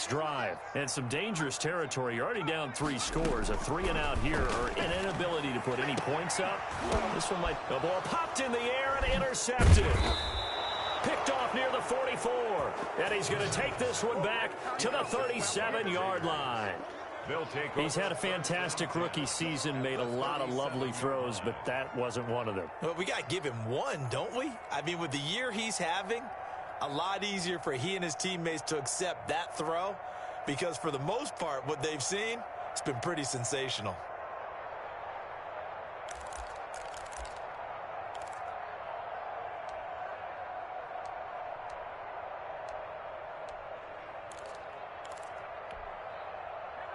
next drive. And some dangerous territory. You're already down 3 scores. A 3-and-out here, or an inability to put any points up. This one might... The ball popped in the air and intercepted. Picked off near the 44. And he's going to take this one back to the 37-yard line. He's had a fantastic rookie season, made a lot of lovely throws, but that wasn't one of them. Well, we got to give him one, don't we? I mean, with the year he's having, a lot easier for he and his teammates to accept that throw, because for the most part, what they've seen, it's been pretty sensational.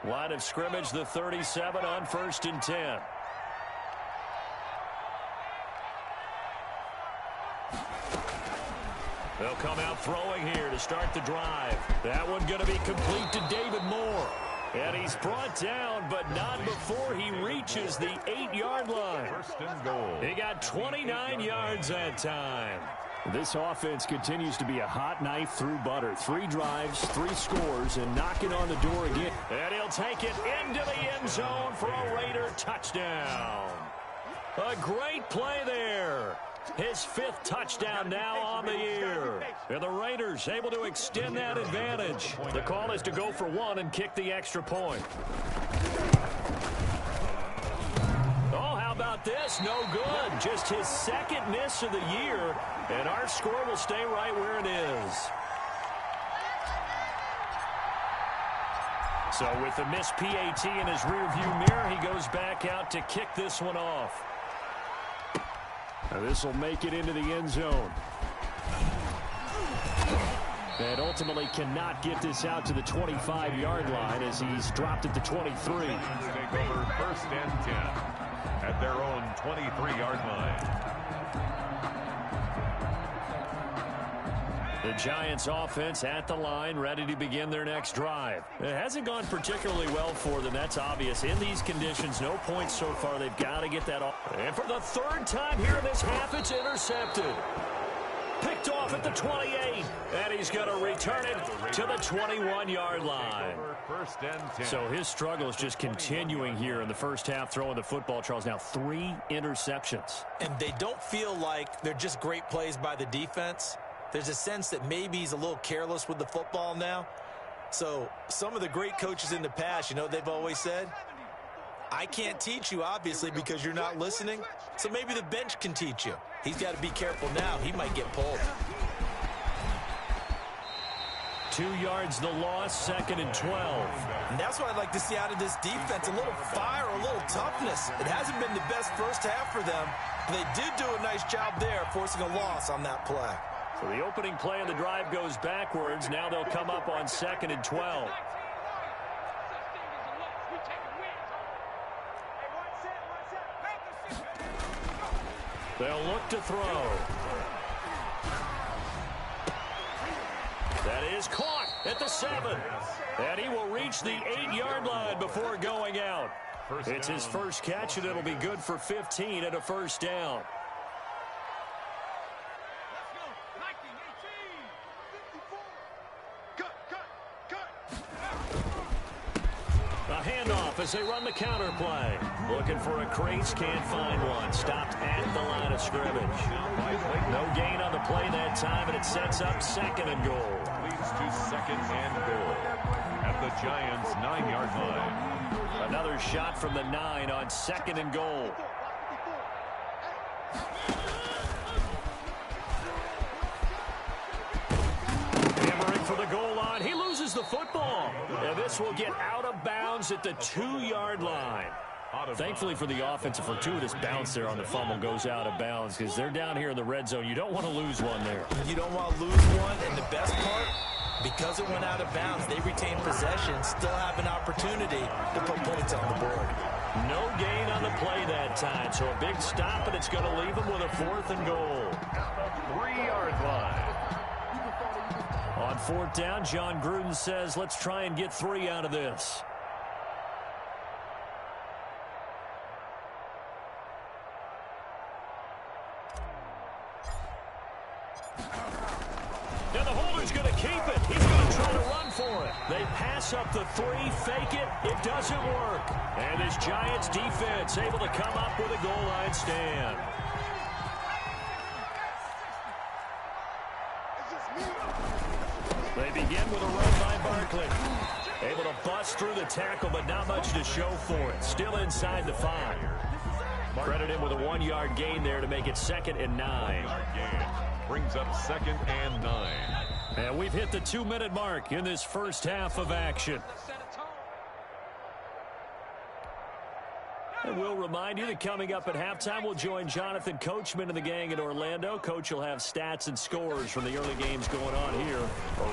Line of scrimmage, the 37 on 1st and 10. They'll come out throwing here to start the drive. That one going to be complete to David Moore. And he's brought down, but not before he reaches the 8-yard line. 1st and goal. He got 29 yards that time. This offense continues to be a hot knife through butter. 3 drives, 3 scores, and knocking on the door again. And he'll take it into the end zone for a Raider touchdown. A great play there. His 5th touchdown now on the year. And the Raiders able to extend that advantage. The call is to go for 1 and kick the extra point. Oh, how about this? No good. Just his 2nd miss of the year. And our score will stay right where it is. So with the missed PAT in his rearview mirror, he goes back out to kick this one off. This will make it into the end zone. And ultimately cannot get this out to the 25-yard line as he's dropped at the 23. Take over 1st and 10 at their own 23-yard line. The Giants offense at the line, ready to begin their next drive. It hasn't gone particularly well for them. That's obvious. In these conditions, no points so far. They've got to get that off. And for the 3rd time here in this half, it's intercepted. Picked off at the 28. And he's going to return it to the 21-yard line. 1st and 10. So his struggle is just continuing here in the first half, throwing the football. Charles, now 3 interceptions. And they don't feel like they're just great plays by the defense. There's a sense that maybe he's a little careless with the football now. So some of the great coaches in the past, you know, they've always said, I can't teach you, obviously, because you're not listening. So maybe the bench can teach you. He's got to be careful now. He might get pulled. 2 yards the loss, 2nd and 12. And that's what I'd like to see out of this defense, a little fire, a little toughness. It hasn't been the best first half for them. They did do a nice job there, forcing a loss on that play. So the opening play of the drive goes backwards. Now they'll come up on 2nd and 12. They'll look to throw. That is caught at the 7. And he will reach the 8-yard line before going out. It's his first catch, and it'll be good for 15 and a 1st down. As they run the counter play. Looking for a crease, can't find one. Stopped at the line of scrimmage. No gain on the play that time, and it sets up 2nd and goal. Leads to 2nd and goal at the Giants' 9-yard line. Another shot from the 9 on 2nd and goal. Hammering for the goal line. He loses the football. And this will get out of bounds at the 2-yard line. Thankfully for the offense, a fortuitous bounce there on the fumble goes out of bounds because they're down here in the red zone. You don't want to lose one there. You don't want to lose one, and the best part, because it went out of bounds, they retain possession, still have an opportunity to put points on the board. No gain on the play that time, so a big stop, and it's going to leave them with a 4th and goal. 3-yard line. On 4th down, John Gruden says, let's try and get 3 out of this. Now the holder's going to keep it. He's going to try to run for it. They pass up the 3, fake it. It doesn't work. And this Giants defense able to come up with a goal line stand. They begin with a run by Barkley. Able to bust through the tackle, but not much to show for it. Still inside the 5. Credit him with a 1-yard gain there to make it 2nd and 9. Brings up 2nd and 9. And we've hit the 2-minute mark in this first half of action. And we'll remind you that coming up at halftime, we'll join Jonathan Coachman and the gang in Orlando. Coach will have stats and scores from the early games going on here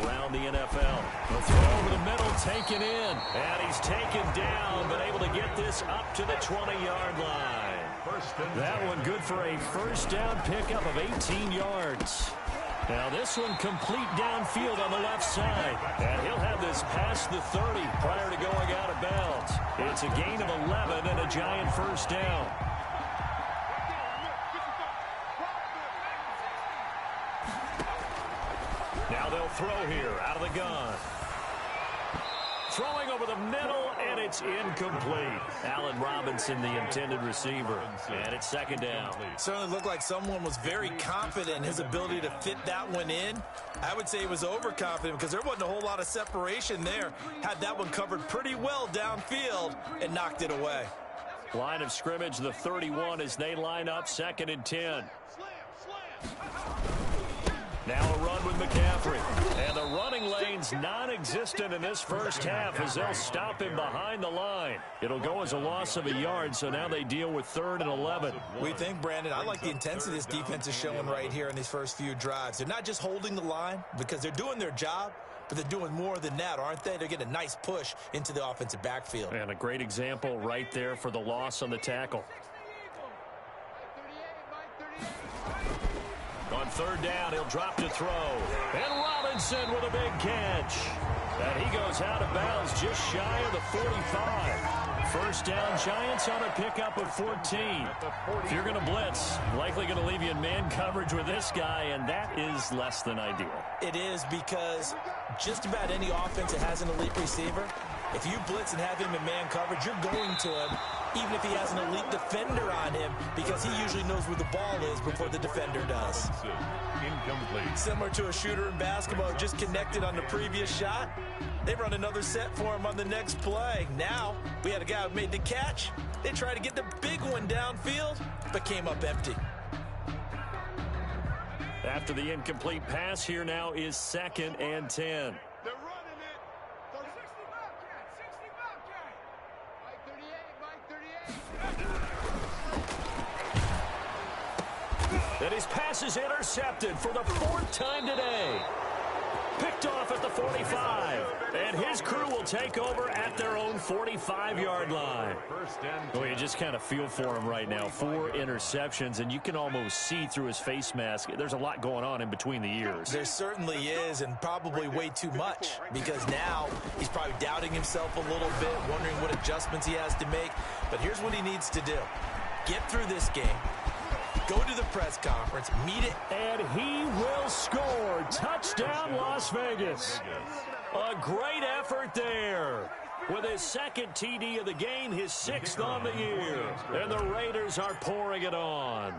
around the NFL. The throw over the middle, taken in. And he's taken down, but able to get this up to the 20-yard line. That one good for a first down pickup of 18 yards. Now this one complete downfield on the left side. And he'll have this past the 30 prior to going out of bounds. It's a gain of 11 and a Giant first down. Now they'll throw here out of the gun. Throwing over the middle, and it's incomplete. Allen Robinson, the intended receiver. And it's 2nd down. Certainly looked like someone was very confident in his ability to fit that one in. I would say he was overconfident because there wasn't a whole lot of separation there. Had that one covered pretty well downfield and knocked it away. Line of scrimmage, the 31 as they line up 2nd and 10. Now a run with McCaffrey. And the running lane's non-existent in this first half as they'll stop him behind the line. It'll go as a loss of a yard, so now they deal with 3rd and 11. We think, Brandon, I like the intensity this defense is showing right here in these first few drives. They're not just holding the line because they're doing their job, but they're doing more than that, aren't they? They're getting a nice push into the offensive backfield. And a great example right there for the loss on the tackle. On 3rd down, he'll drop to throw. And Robinson with a big catch. And he goes out of bounds just shy of the 45. First down, Giants on a pickup of 14. If you're going to blitz, likely going to leave you in man coverage with this guy, and that is less than ideal. It is because just about any offense that has an elite receiver, if you blitz and have him in man coverage, you're going to him, even if he has an elite defender on him, because he usually knows where the ball is before the defender does. Incomplete. Similar to a shooter in basketball, just connected on the previous shot. They run another set for him on the next play. Now, we had a guy who made the catch. They tried to get the big one downfield, but came up empty. After the incomplete pass, here now is 2nd and 10. And his pass is intercepted for the 4th time today. Picked off at the 45. And his crew will take over at their own 45-yard line. Well, you just kind of feel for him right now. 4 interceptions, and you can almost see through his face mask. There's a lot going on in between the ears. There certainly is, and probably way too much, because now he's probably doubting himself a little bit, wondering what adjustments he has to make. But here's what he needs to do. Get through this game. Go to the press conference, meet it. And he will score. Touchdown, Las Vegas. A great effort there. With his 2nd TD of the game, his 6th on the year. And the Raiders are pouring it on.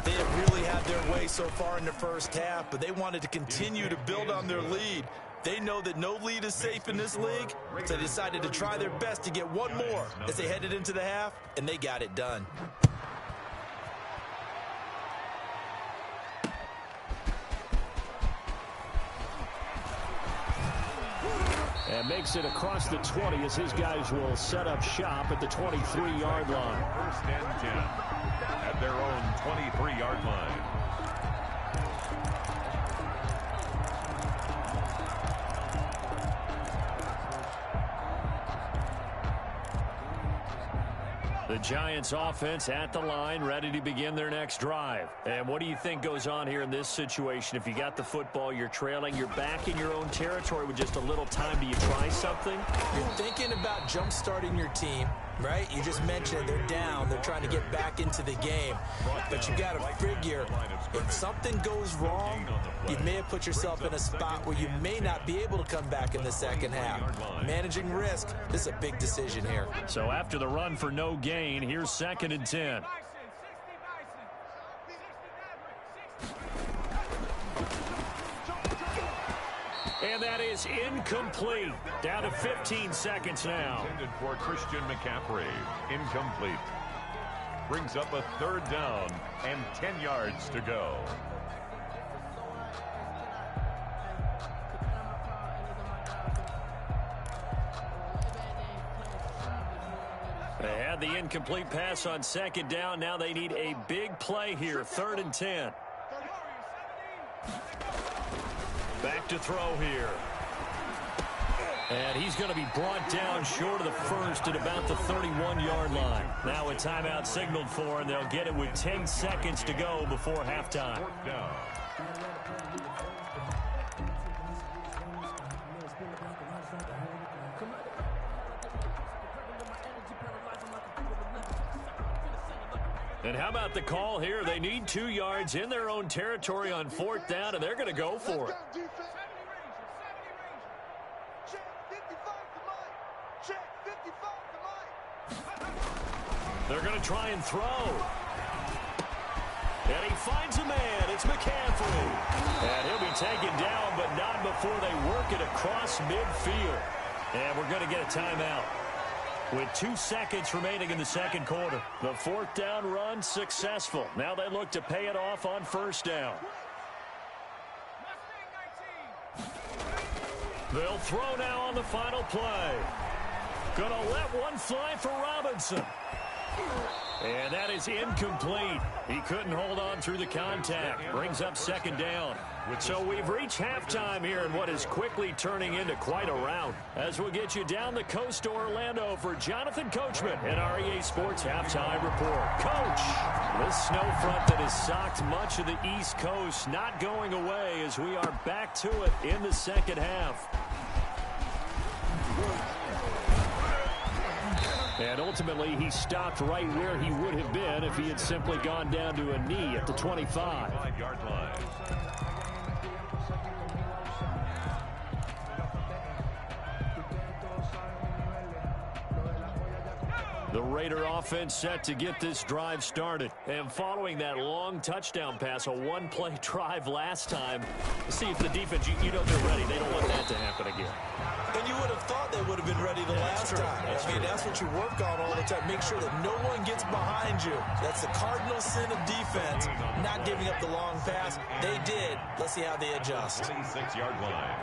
They have really had their way so far in the first half, but they wanted to continue to build on their lead. They know that no lead is safe in this league, so they decided to try their best to get one more as they headed into the half, and they got it done. And makes it across the 20 as his guys will set up shop at the 23-yard line. 1st and 10 at their own 23-yard line. The Giants offense at the line, ready to begin their next drive. And what do you think goes on here in this situation? If you got the football, you're trailing, you're back in your own territory with just a little time. Do you try something? You're thinking about jump-starting your team. Right? You just mentioned they're down. They're trying to get back into the game. But you got to figure, if something goes wrong, you may have put yourself in a spot where you may not be able to come back in the second half. Managing risk, this is a big decision here. So after the run for no gain, here's 2nd and 10. And that is incomplete. Down to 15 seconds now. Intended for Christian McCaffrey. Incomplete. Brings up a 3rd down and 10 yards to go. They had the incomplete pass on 2nd down. Now they need a big play here. 3rd and 10. Back to throw here. And he's going to be brought down short of the first at about the 31-yard line. Now a timeout signaled for, and they'll get it with 10 seconds to go before halftime. 4th down. And how about the call here? They need 2 yards in their own territory on 4th down, and they're going to go for it. They're going to try and throw. And he finds a man. It's McCaffrey. And he'll be taken down, but not before they work it across midfield. And we're going to get a timeout. With 2 seconds remaining in the second quarter. The 4th down run successful. Now they look to pay it off on 1st down. They'll throw now on the final play. Gonna let one fly for Robinson. And that is incomplete. He couldn't hold on through the contact. Brings up 2nd down. So we've reached halftime here in what is quickly turning into quite a rout. As we'll get you down the coast to Orlando for Jonathan Coachman and our EA Sports Halftime Report. Coach, this snow front that has socked much of the East Coast not going away as we are back to it in the second half. And ultimately, he stopped right where he would have been if he had simply gone down to a knee at the 25. 5-yard line. The Raider offense set to get this drive started. And following that long touchdown pass, a one-play drive last time, see if the defense, you know they're ready. They don't want that to happen again. And you would have thought they would have been ready the last time. I mean, that's what you work on all the time. Make sure that no one gets behind you. That's the cardinal sin of defense, not giving up the long pass. They did. Let's see how they adjust. 26-yard line.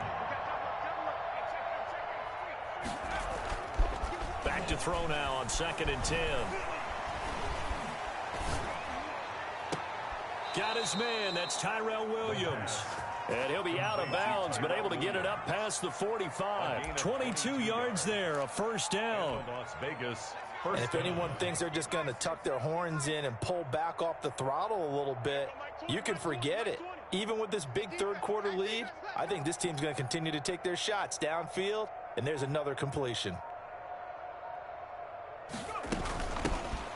Back to throw now on 2nd and 10. Got his man. That's Tyrell Williams. And he'll be out of bounds, but able to get it up past the 45. 22 yards there, a 1st down. Las Vegas. And if anyone thinks they're just going to tuck their horns in and pull back off the throttle a little bit, you can forget it. Even with this big third-quarter lead, I think this team's going to continue to take their shots downfield, and there's another completion.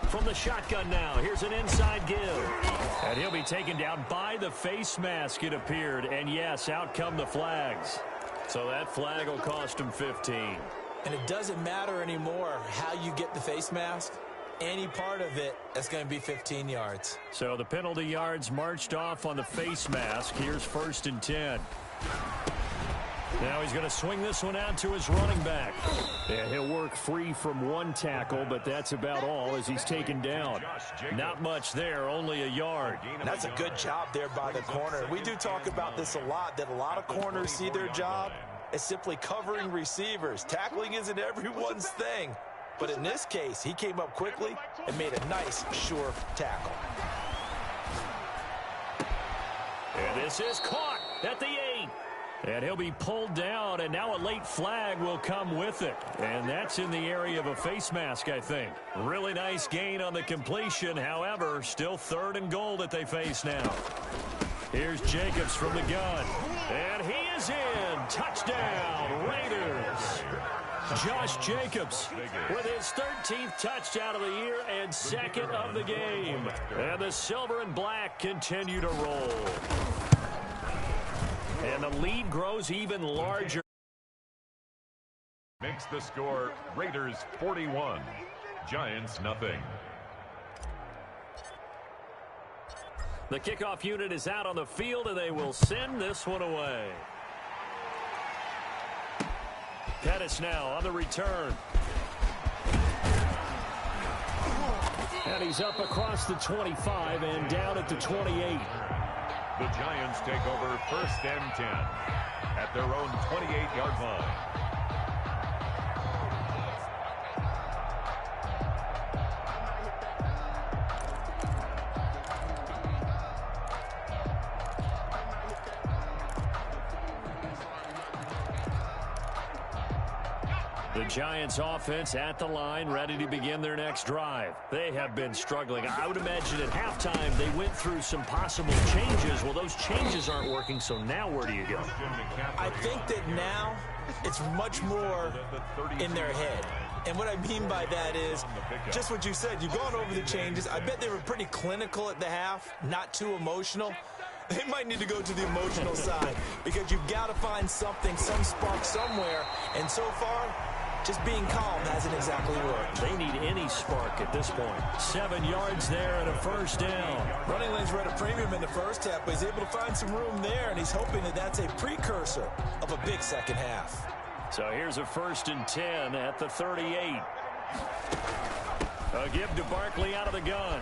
From the shotgun now, here's an inside give. And he'll be taken down by the face mask, it appeared. And yes, out come the flags. So that flag will cost him 15. And it doesn't matter anymore how you get the face mask. Any part of it, that's going to be 15 yards. So the penalty yards marched off on the face mask. Here's 1st and 10. Now he's going to swing this one out to his running back. And he'll work free from one tackle, but that's about all as he's taken down. Not much there, only a yard. And that's a good job there by the corner. We do talk about this a lot, that a lot of corners see their job as simply covering receivers. Tackling isn't everyone's thing. But in this case, he came up quickly and made a nice, sure tackle. And this is caught at the 8. And he'll be pulled down, and now a late flag will come with it. And that's in the area of a face mask, I think. Really nice gain on the completion. However, still 3rd and goal that they face now. Here's Jacobs from the gun. And he is in. Touchdown, Raiders. Josh Jacobs with his 13th touchdown of the year and second of the game. And the silver and black continue to roll. And the lead grows even larger. Makes the score Raiders 41, Giants nothing. The kickoff unit is out on the field, and they will send this one away. Pettis now on the return. And he's up across the 25 and down at the 28. The Giants take over 1st and 10 at their own 28-yard line. The Giants offense at the line, ready to begin their next drive. They have been struggling. I would imagine at halftime they went through some possible changes. Well, those changes aren't working, so now where do you go? I think that now it's much more in their head. And what I mean by that is just what you said. You've gone over the changes. I bet they were pretty clinical at the half, not too emotional. They might need to go to the emotional side because you've got to find something, some spark somewhere. And so far, just being calm hasn't exactly worked. They need any spark at this point. 7 yards there and a first down. Running lanes were at a premium in the first half, but he's able to find some room there, and he's hoping that that's a precursor of a big second half. So here's a 1st and 10 at the 38. A give to Barkley out of the gun.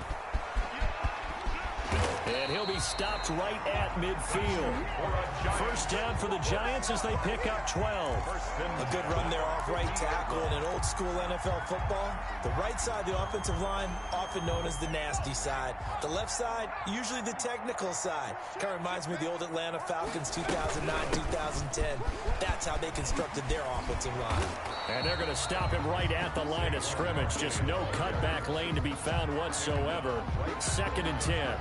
And he'll be stopped right at midfield. First down for the Giants as they pick up 12. A good run there off right tackle in an old school NFL football. The right side of the offensive line, often known as the nasty side. The left side, usually the technical side. Kind of reminds me of the old Atlanta Falcons 2009, 2010. That's how they constructed their offensive line. And they're going to stop him right at the line of scrimmage. Just no cutback lane to be found whatsoever. 2nd and 10.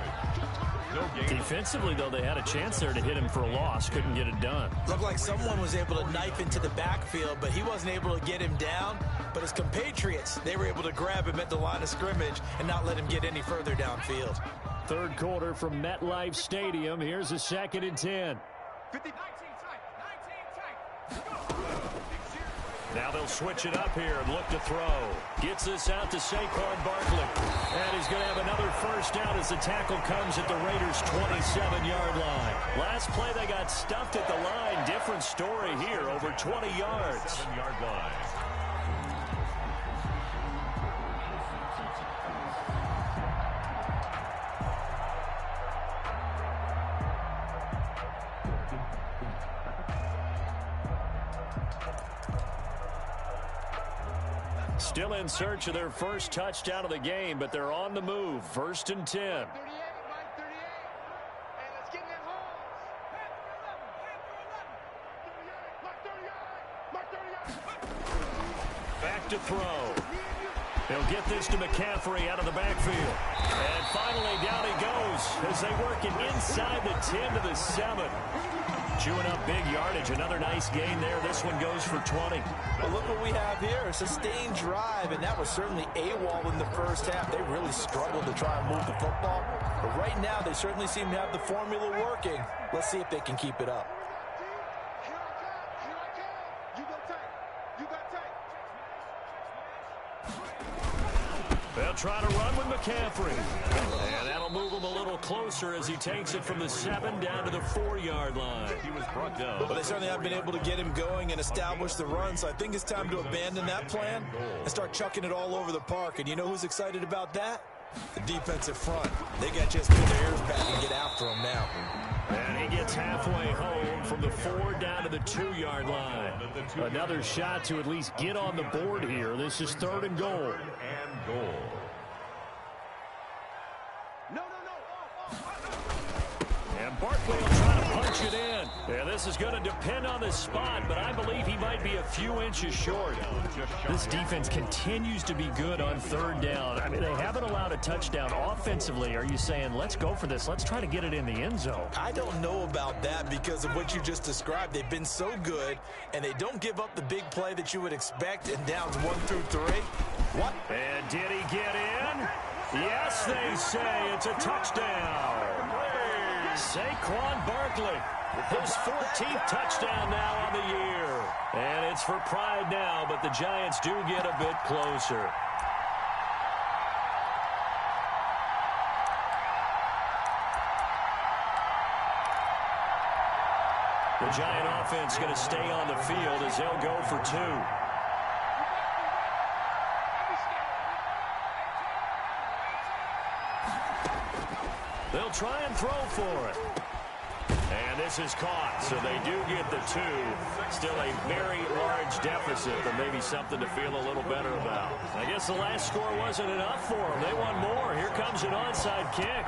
Defensively, though, they had a chance there to hit him for a loss. Couldn't get it done. Looked like someone was able to knife into the backfield, but he wasn't able to get him down. But his compatriots, they were able to grab him at the line of scrimmage and not let him get any further downfield. Third quarter from MetLife Stadium. Here's a 2nd and 10. Now they'll switch it up here and look to throw. Gets this out to Saquon Barkley. And he's going to have another first down as the tackle comes at the Raiders' 27-yard line. Last play they got stuffed at the line. Different story here, over 20 yards. 7-yard line. Still in search of their first touchdown of the game, but they're on the move. 1st and 10. Back to throw. They'll get this to McCaffrey out of the backfield. And finally down he goes as they work it inside the 10 to the 7. Chewing up big yardage. Another nice gain there. This one goes for 20. Well, look what we have here. A sustained drive, and that was certainly AWOL in the first half. They really struggled to try and move the football. But right now, they certainly seem to have the formula working. Let's see if they can keep it up. They'll try to run with McCaffrey. And that'll move him a little closer as he takes it from the 7 down to the 4-yard line. He was brought down. But they certainly have been able to get him going and establish the run, so I think it's time to abandon that plan and start chucking it all over the park. And you know who's excited about that? The defensive front. They got just put their ears back and get after him now. And he gets halfway home from the 4 down to the 2-yard line. Another shot to at least get on the board here. This is 3rd and goal. And goal. And Barkley will try to punch push it in. Yeah, this is going to depend on the spot, but I believe he might be a few inches short. This defense continues to be good on third down. I mean, they haven't allowed a touchdown. Offensively, are you saying, let's go for this? Let's try to get it in the end zone. I don't know about that because of what you just described. They've been so good, and they don't give up the big play that you would expect in downs 1 through 3. What? And did he get in? Yes, they say it's a touchdown. Saquon Barkley, his 14th touchdown now on the year. And it's for pride now, but the Giants do get a bit closer. The Giant offense going to stay on the field as they'll go for 2. They'll try and throw for it. And this is caught, so they do get the 2. Still a very large deficit, but maybe something to feel a little better about. I guess the last score wasn't enough for them. They want more. Here comes an onside kick.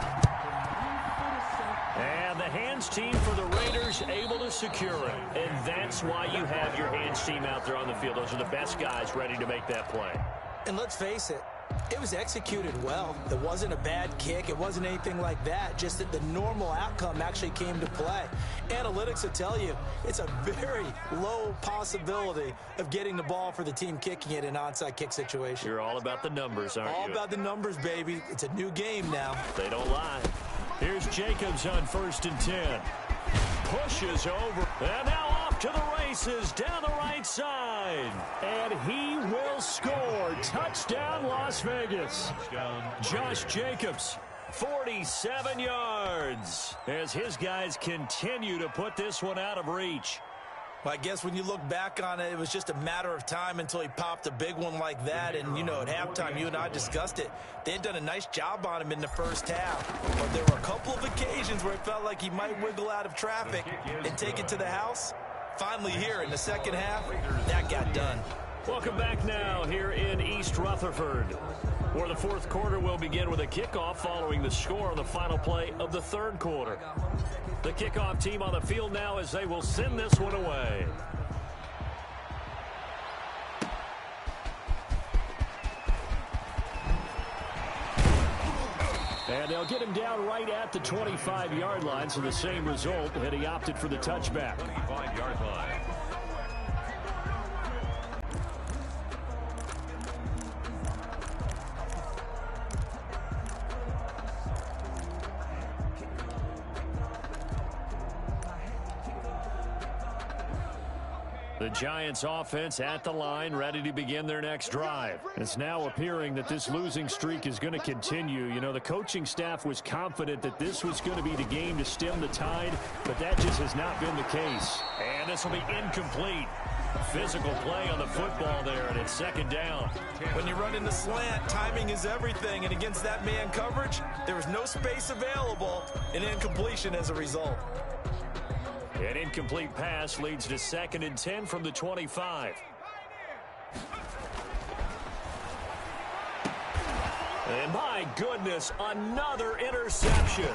And the hands team for the Raiders able to secure it. And that's why you have your hands team out there on the field. Those are the best guys ready to make that play. And let's face it, it was executed well. It wasn't a bad kick. It wasn't anything like that. Just that the normal outcome actually came to play. Analytics will tell you it's a very low possibility of getting the ball for the team kicking it in an onside kick situation. You're all about the numbers, aren't you? All about the numbers, baby. It's a new game now. They don't lie. Here's Jacobs on 1st and 10. Pushes over. And now off to the races down the right side. And he will score. Touchdown, Las Vegas. Josh Jacobs, 47 yards. As his guys continue to put this one out of reach. Well, I guess when you look back on it, it was just a matter of time until he popped a big one like that. And, you know, at halftime, you and I discussed it. They had done a nice job on him in the first half. But there were a couple of occasions where it felt like he might wiggle out of traffic and take it to the house. Finally here in the second half, that got done. Welcome back now here in East Rutherford, where the fourth quarter will begin with a kickoff following the score on the final play of the third quarter. The kickoff team on the field now as they will send this one away. And they'll get him down right at the 25-yard line, so the same result, and he opted for the touchback. 25-yard line. The Giants offense at the line, ready to begin their next drive. It's now appearing that this losing streak is going to continue. You know, the coaching staff was confident that this was going to be the game to stem the tide, but that just has not been the case. And this will be incomplete. Physical play on the football there, and it's second down. When you run in the slant, timing is everything, and against that man coverage, there was no space available, and incompletion as a result. An incomplete pass leads to 2nd and 10 from the 25. And my goodness, another interception.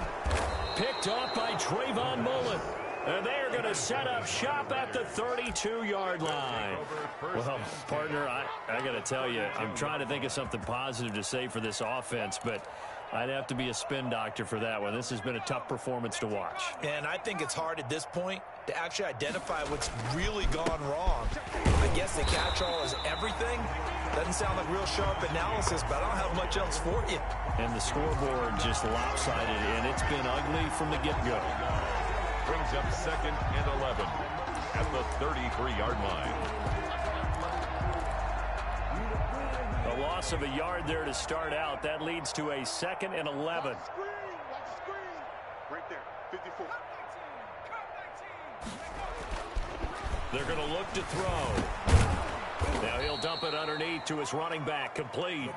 Picked off by Trayvon Mullen. And they're going to set up shop at the 32-yard line. Well, partner, I got to tell you, I'm trying to think of something positive to say for this offense, but I'd have to be a spin doctor for that one. This has been a tough performance to watch. And I think it's hard at this point to actually identify what's really gone wrong. I guess the catch-all is everything. Doesn't sound like real sharp analysis, but I don't have much else for you. And the scoreboard just lopsided, and it's been ugly from the get-go. Brings up 2nd and 11 at the 33-yard line. A loss of a yard there to start out. That leads to a 2nd and 11. Right there, 54. They're going to look to throw. Now he'll dump it underneath to his running back, complete.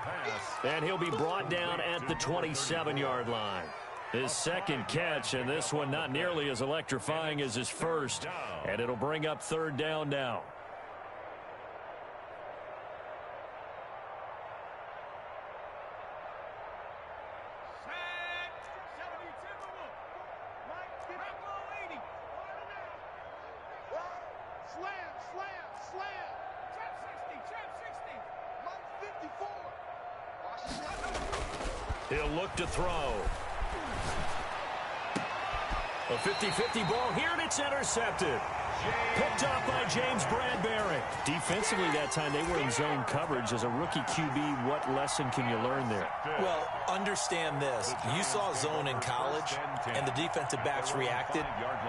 And he'll be brought down at the 27-yard line. His second catch, and this one not nearly as electrifying as his first. And it'll bring up 3rd down now. He'll look to throw. A 50-50 ball here, and it's intercepted. Picked up by James Bradbury. Defensively that time, they were in zone coverage. As a rookie QB, what lesson can you learn there? Well, understand this. You saw zone in college, and the defensive backs reacted,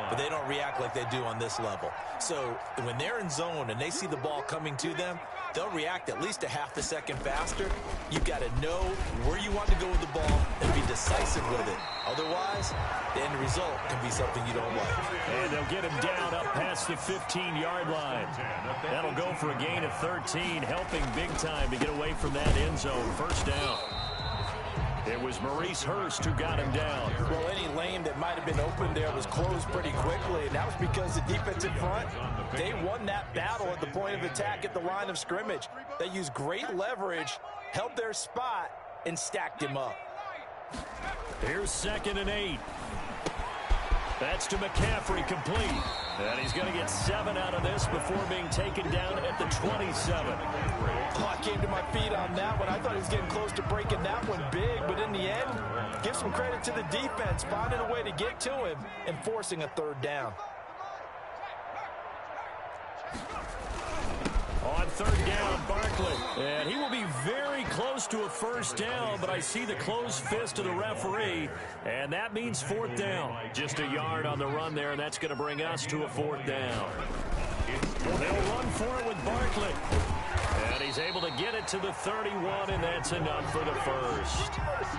but they don't react like they do on this level. So when they're in zone and they see the ball coming to them, they'll react at least a half a second faster. You've got to know where you want to go with the ball and be decisive with it. Otherwise, the end result can be something you don't like. And they'll get him down up past the 15-yard line. That'll go for a gain of 13, helping big time to get away from that end zone. First down. It was Maurice Hurst who got him down. Well, any lane that might have been open there was closed pretty quickly, and that was because the defensive front, they won that battle at the point of attack at the line of scrimmage. They used great leverage, held their spot, and stacked him up. Here's 2nd and 8. That's to McCaffrey, complete. And he's going to get 7 out of this before being taken down at the 27. Oh, I came to my feet on that one. I thought he was getting close to breaking that one big, but in the end, give some credit to the defense, finding a way to get to him and forcing a 3rd down. On 3rd down, Barkley. And he will be very close to a 1st down, but I see the closed fist of the referee, and that means 4th down. Just a yard on the run there, and that's going to bring us to a 4th down. They'll run for it with Barkley. And he's able to get it to the 31, and that's enough for the first.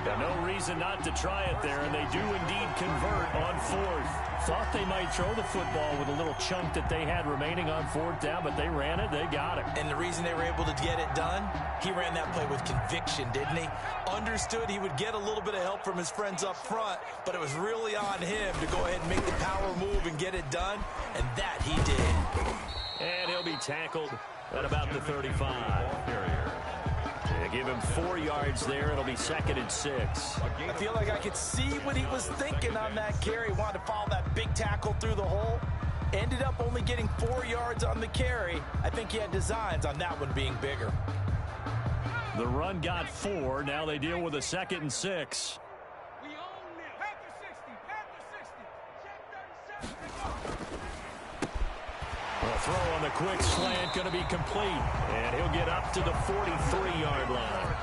Now, no reason not to try it there, and they do indeed convert on 4th. Thought they might throw the football with a little chunk that they had remaining on 4th down, but they ran it, they got it. And the reason they were able to get it done, he ran that play with conviction, didn't he? Understood he would get a little bit of help from his friends up front, but it was really on him to go ahead and make the power move and get it done, and that he did. And he'll be tackled at about the 35. They give him 4 yards there. It'll be 2nd and 6. I feel like I could see what he was thinking on that carry. He wanted to follow that big tackle through the hole. Ended up only getting 4 yards on the carry. I think he had designs on that one being bigger. The run got 4. Now they deal with a 2nd and 6. A throw on the quick slant going to be complete. And he'll get up to the 43-yard line.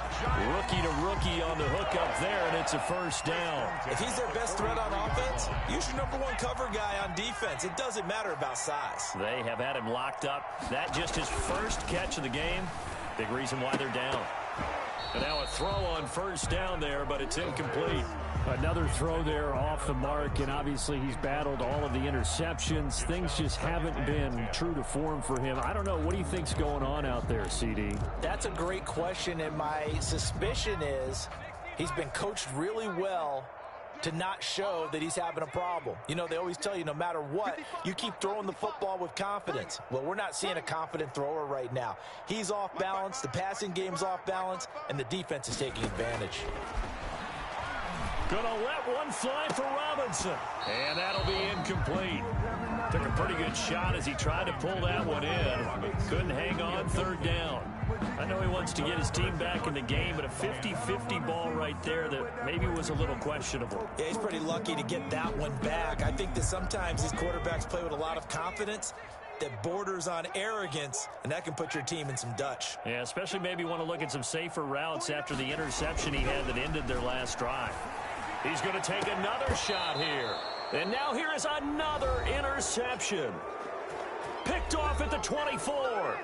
Rookie to rookie on the hook up there, and it's a 1st down. If he's their best threat on offense, use your #1 cover guy on defense. It doesn't matter about size. They have had him locked up. That just his first catch of the game. Big reason why they're down. And now a throw on 1st down there, but it's incomplete. Another throw there off the mark, and obviously he's battled all of the interceptions. Things just haven't been true to form for him. I don't know. What do you think's going on out there, CD? That's a great question, and my suspicion is he's been coached really well to not show that he's having a problem. You know, they always tell you no matter what, you keep throwing the football with confidence. Well, we're not seeing a confident thrower right now. He's off balance, the passing game's off balance, and the defense is taking advantage. Gonna let one fly for Robinson. And that'll be incomplete. Took a pretty good shot as he tried to pull that one in. Couldn't hang on 3rd down. I know he wants to get his team back in the game, but a 50-50 ball right there that maybe was a little questionable. Yeah, he's pretty lucky to get that one back. I think that sometimes these quarterbacks play with a lot of confidence that borders on arrogance, and that can put your team in some Dutch. Yeah, especially maybe want to look at some safer routes after the interception he had that ended their last drive. He's going to take another shot here. And now here is another interception. Picked off at the 24.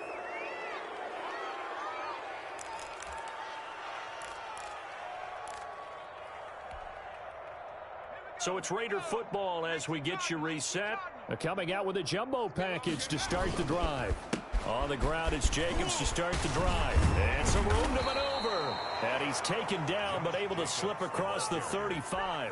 So it's Raider football as we get you reset. Coming out with a jumbo package to start the drive. On the ground, it's Jacobs to start the drive. And some room to maneuver. And he's taken down, but able to slip across the 35.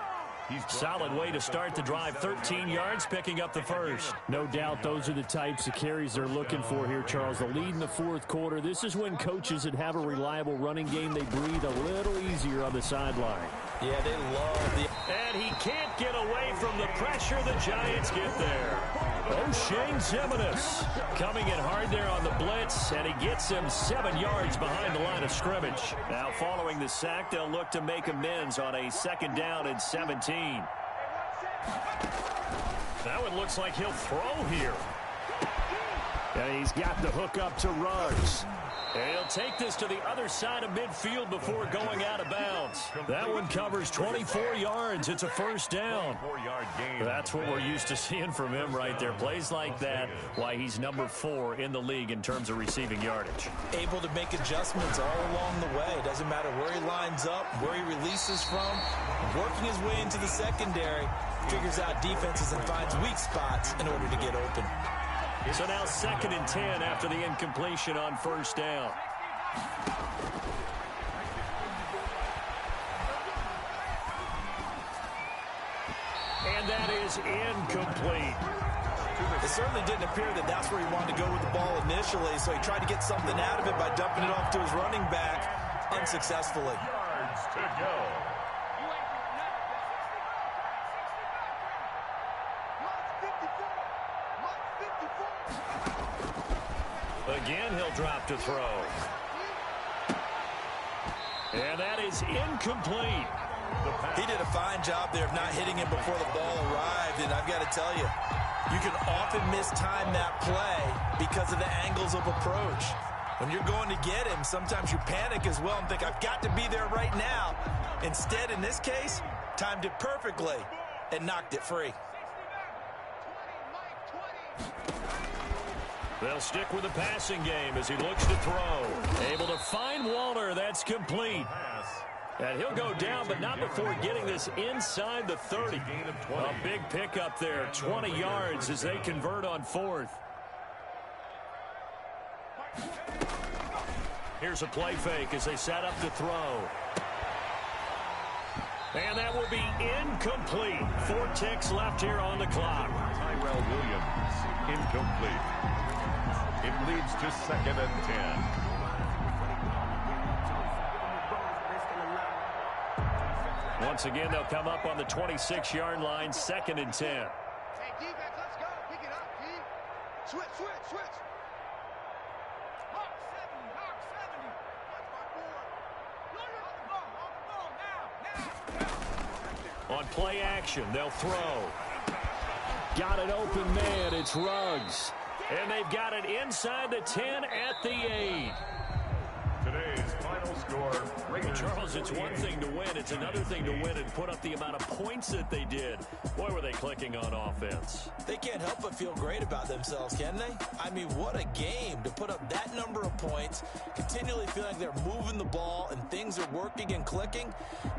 Solid way to start the drive. 13 yards, picking up the first. No doubt those are the types of carries they're looking for here, Charles. The lead in the 4th quarter. This is when coaches that have a reliable running game, they breathe a little easier on the sideline. Yeah, they love the... And he can't get away from the pressure. The Giants get there. O'Shane Ximines coming in hard there on the blitz, and he gets him 7 yards behind the line of scrimmage. Now following the sack, they'll look to make amends on a 2nd down and 17. Now it looks like he'll throw here. And he's got the hook up to Ruggs. And he'll take this to the other side of midfield before going out of bounds. That one covers 24 yards. It's a 1st down. That's what we're used to seeing from him right there. Plays like that, why he's number 4 in the league in terms of receiving yardage. Able to make adjustments all along the way. Doesn't matter where he lines up, where he releases from. Working his way into the secondary, figures out defenses and finds weak spots in order to get open. So now 2nd and 10 after the incompletion on 1st down. And that is incomplete. It certainly didn't appear that that's where he wanted to go with the ball initially, so he tried to get something out of it by dumping it off to his running back unsuccessfully. Yards to go. Again, he'll drop to throw. And that is incomplete. He did a fine job there of not hitting him before the ball arrived, and I've got to tell you, you can often mistime that play because of the angles of approach. When you're going to get him, sometimes you panic as well and think, I've got to be there right now. Instead, in this case, timed it perfectly and knocked it free. They'll stick with the passing game as he looks to throw. Able to find Walter. That's complete. And he'll go down, but not before getting this inside the 30. A big pickup there, 20 yards as they convert on 4th. Here's a play fake as they set up to throw. And that will be incomplete. 4 ticks left here on the clock. Tyrell Williams, incomplete. It leads to 2nd and 10. Once again, they'll come up on the 26-yard line, 2nd and 10. Hey, defense, let's go. Pick it up, D. Switch. Mark 70. Watch my board. Now. On play action, they'll throw. Got an open man. It's Ruggs. And they've got it inside the 10 at the 8. Today's final score, Raiders. Charles, it's one thing to win. It's another thing to win and put up the amount of points that they did. Boy, were they clicking on offense. They can't help but feel great about themselves, can they? I mean, what a game to put up that number of points, continually feeling like they're moving the ball and things are working and clicking.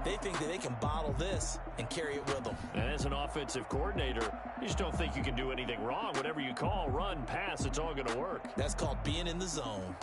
They think that they can bottle this and carry it with them. And as an offensive coordinator, you just don't think you can do anything wrong. Whatever you call, run, pass, it's all going to work. That's called being in the zone.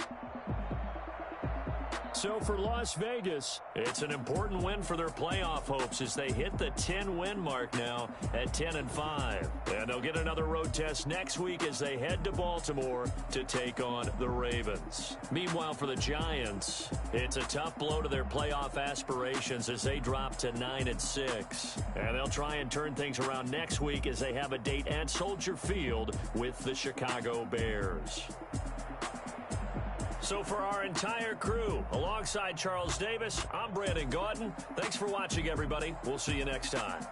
So for Las Vegas, it's an important win for their playoff hopes as they hit the 10-win mark now at 10-5. And they'll get another road test next week as they head to Baltimore to take on the Ravens. Meanwhile, for the Giants, it's a tough blow to their playoff aspirations as they drop to 9-6. And they'll try and turn things around next week as they have a date at Soldier Field with the Chicago Bears. So for our entire crew, alongside Charles Davis, I'm Brandon Gaudin. Thanks for watching, everybody. We'll see you next time.